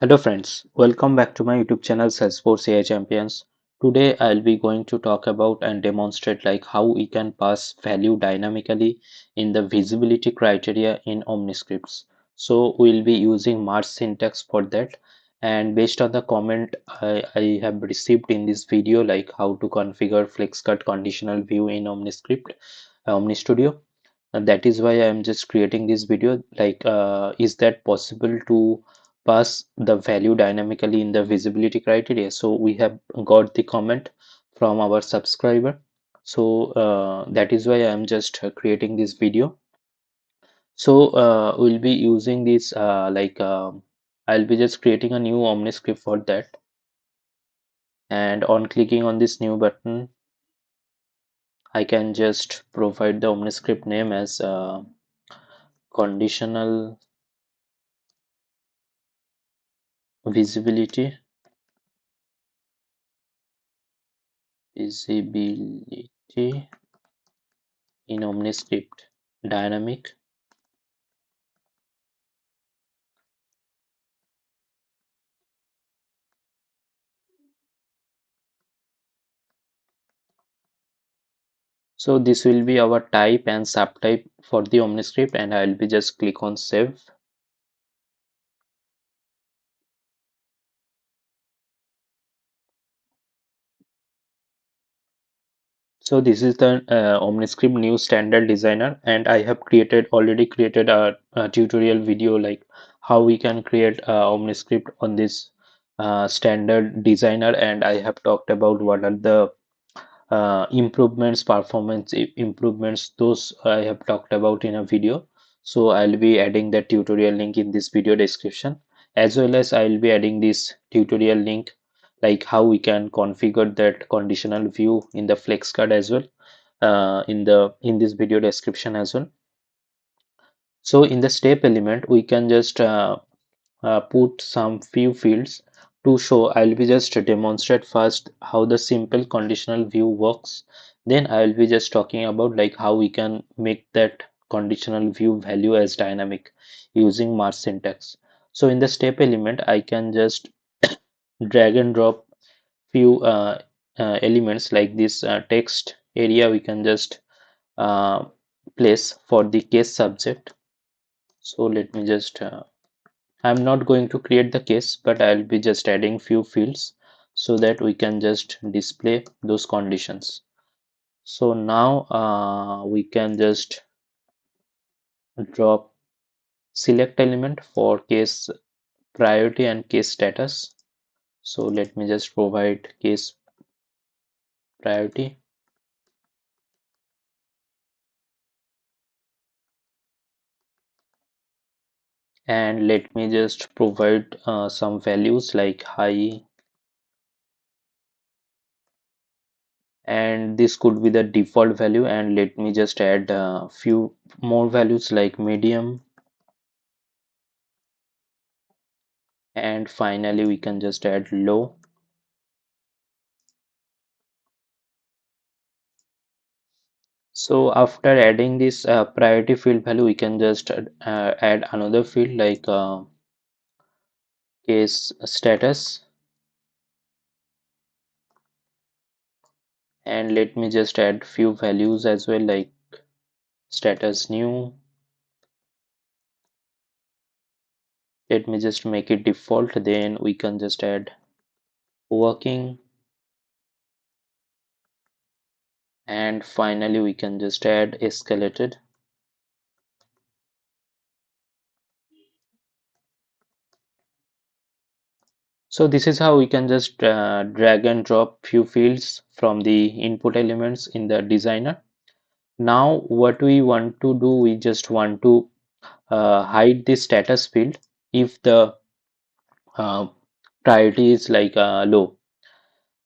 Hello friends, welcome back to my YouTube channel Salesforce AI Champions. Today I'll be going to talk about and demonstrate how we can pass value dynamically in the visibility criteria in OmniScripts. So we'll be using March syntax for that, and based on the comment I have received in this video, like how to configure FLEXCARD conditional view in OmniScript OmniStudio, and that is why I am just creating this video. Is that possible to pass the value dynamically in the visibility criteria? So we have got the comment from our subscriber, so that is why I am just creating this video. So we'll be using this I'll be just creating a new OmniScript for that, and on clicking on this new button I can just provide the OmniScript name as conditional visibility visibility in OmniScript dynamic. So this will be our type and subtype for the OmniScript, and I'll be just click on save. So this is the OmniScript new standard designer, and I have already created a tutorial video like how we can create OmniScript on this standard designer, and I have talked about what are the improvements, performance improvements. Those I have talked about in a video. So I'll be adding that tutorial link in this video description, as well as I'll be adding this tutorial link like how we can configure that conditional view in the FLEXCARD as well, in this video description as well. So in the step element we can just put some few fields to show. I'll be just demonstrate first how the simple conditional view works. Then I'll be just talking about how we can make that conditional view value as dynamic using March syntax. So in the step element, I can just drag and drop few elements like this text area. We can just uh, place for the case subject. So let me just I'm not going to create the case, but I'll be just adding few fields so that we can just display those conditions. So now we can just drop select element for case priority and case status. So let me just provide case priority, and let me just provide some values like high, and this could be the default value, and let me just add a few more values like medium, and finally we can just add low. So after adding this priority field value, we can just add another field like case status, and let me just add few values as well like status new. Let me just make it default, then we can just add working, and finally we can just add escalated. So this is how we can just drag and drop few fields from the input elements in the designer. Now what we want to do, we just want to hide the status field if the uh, priority is low.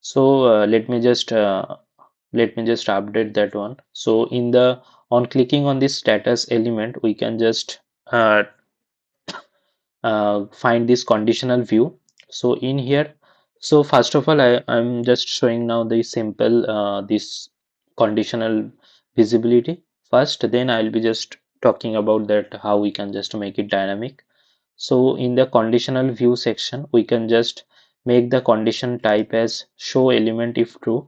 So let me just update that one. So in the on clicking on this status element, we can just find this conditional view. So in here, so first of all I'm just showing now the simple this conditional visibility first, then I'll be just talking about that how we can just make it dynamic. So in the conditional view section, we can just make the condition type as show element if true,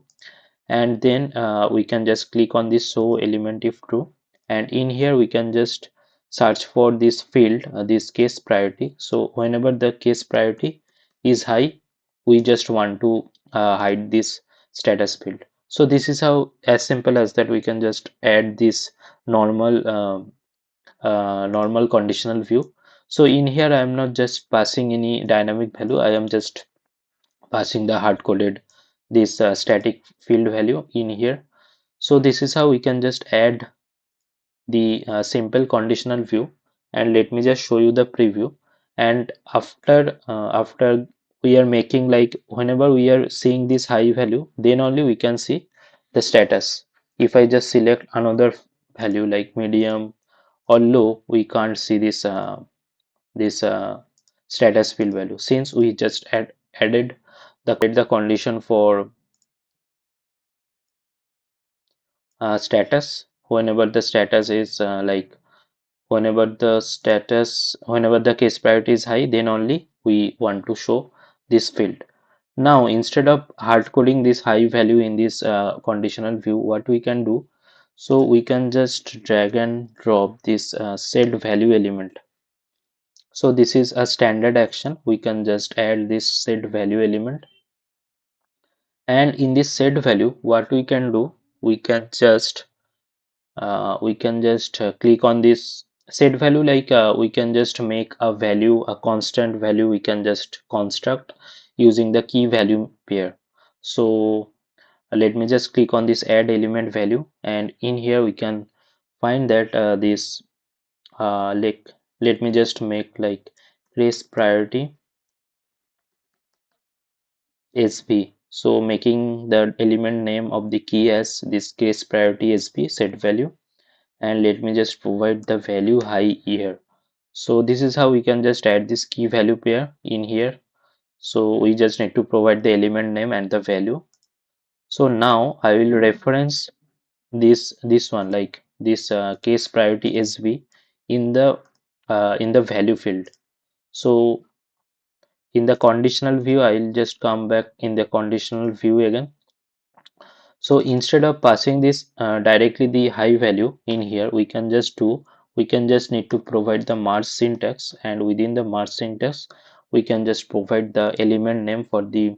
and then we can just click on this show element if true, and in here we can just search for this field, this case priority. So whenever the case priority is high, we just want to hide this status field. So this is how, as simple as that, we can just add this normal normal conditional view. So in here I am not just passing any dynamic value, I am just passing the hard coded this static field value in here. So this is how we can just add the simple conditional view, and let me just show you the preview. And after we are making, like, whenever we are seeing this high value, then only we can see the status. If I just select another value like medium or low, we can't see this status field value, since we just added the condition for status. Whenever the status is whenever the case priority is high, then only we want to show this field. Now instead of hard coding this high value in this conditional view, what we can do, so we can just drag and drop this set value element. So this is a standard action. We can just add this set value element, and in this set value, what we can do, we can just click on this set value, like we can just make a value, a constant value, we can just construct using the key value pair. So let me just click on this add element value, and in here we can find that this like, let me just make like race priority sb, so making the element name of the key as this case priority sb set value, and let me just provide the value high here. So this is how we can just add this key value pair in here. So we just need to provide the element name and the value. So now I will reference this one, like this case priority sb in the value field. So in the conditional view, I will just come back in the conditional view again. So instead of passing this directly the high value in here, we can just need to provide the merge syntax, and within the merge syntax we can just provide the element name for the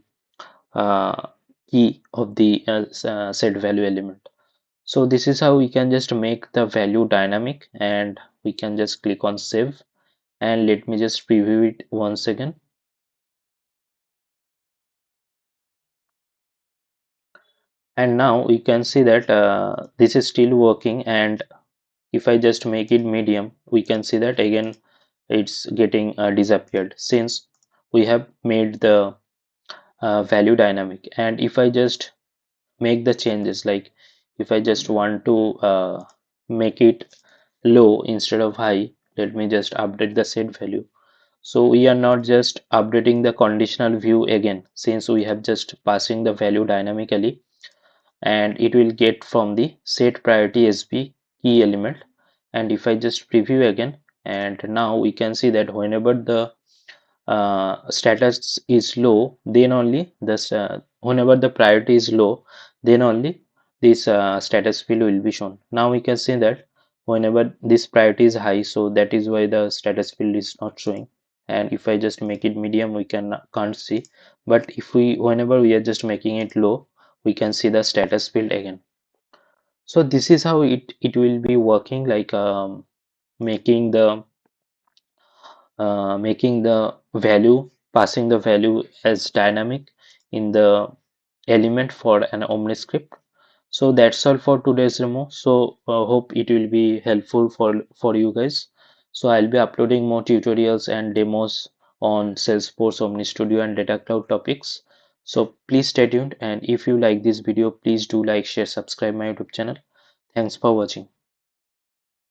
uh, key of the set value element. So this is how we can just make the value dynamic, and we can just click on save, and let me just preview it once again. And now we can see that this is still working, and if I just make it medium, we can see that again it's getting disappeared, since we have made the value dynamic. And if I just make the changes, like if I just want to make it low instead of high, let me just update the set value. So we are not just updating the conditional view again, since we have just passing the value dynamically, and it will get from the set priority sb key element. And if I just preview again, and now we can see that whenever the status is low, then only this whenever the priority is low, then only this status field will be shown. Now we can see that whenever this priority is high, so that is why the status field is not showing. And if I just make it medium, we can't see. But if we, whenever we are just making it low, we can see the status field again. So this is how it will be working, like making the making the value, passing the value as dynamic in the element for an OmniScript. So that's all for today's demo. So hope it will be helpful for you guys. So I'll be uploading more tutorials and demos on Salesforce OmniStudio and data cloud topics. So please stay tuned, and if you like this video, please do like, share, subscribe my YouTube channel. Thanks for watching.